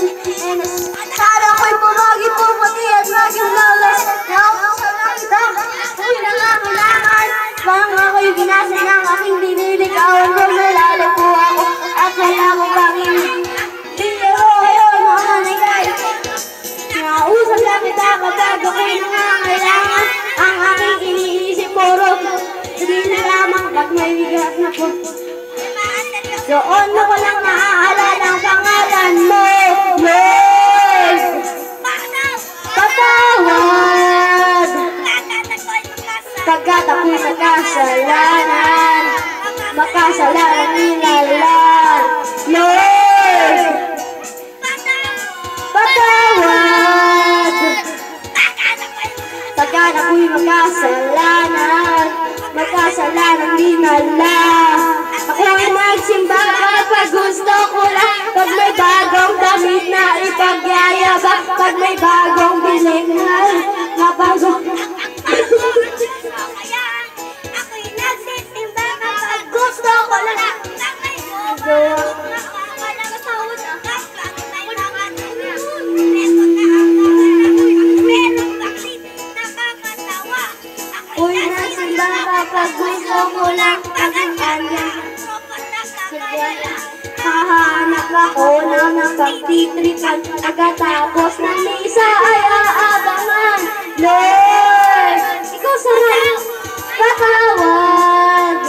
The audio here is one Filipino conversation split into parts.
Sana ko'y pumagi pumati at maging malas. Naubos sa nakita, ako'y nangangailangan. Parang ako'y binasa ng aking dinilikawan. Kung nalala po ako at wala mo bangin. Di ako kayo mga nagay. Nausap lang kita kapag ako'y nangangailangan. Ang aking iniisip puro, hindi na lamang pag may bigat na po. Doon mo ko lang naaalala ang pangalan mo. Patawad pagkat ako'y makasalanan, makasalanan nilalang. Lord, patawad pagkat ako'y makasalanan, makasalanan nilalang. Ako'y nagsimba kapag gusto ko lang. Pag may bagong damit na ipagyayabang, pag may bagong bilik na mapasok. Ako'y nagsisimba kapag gusto ko lang. Ako'y nagsimba kapag gusto ko lang. Hahanap ako ng pagtitripan. Pagkatapos ng misa ay aabangan. Lord, ikaw sana patawad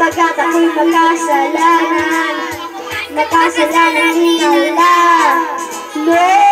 pagkat ako'y makasalanan, makasalanan din Allah. Lord,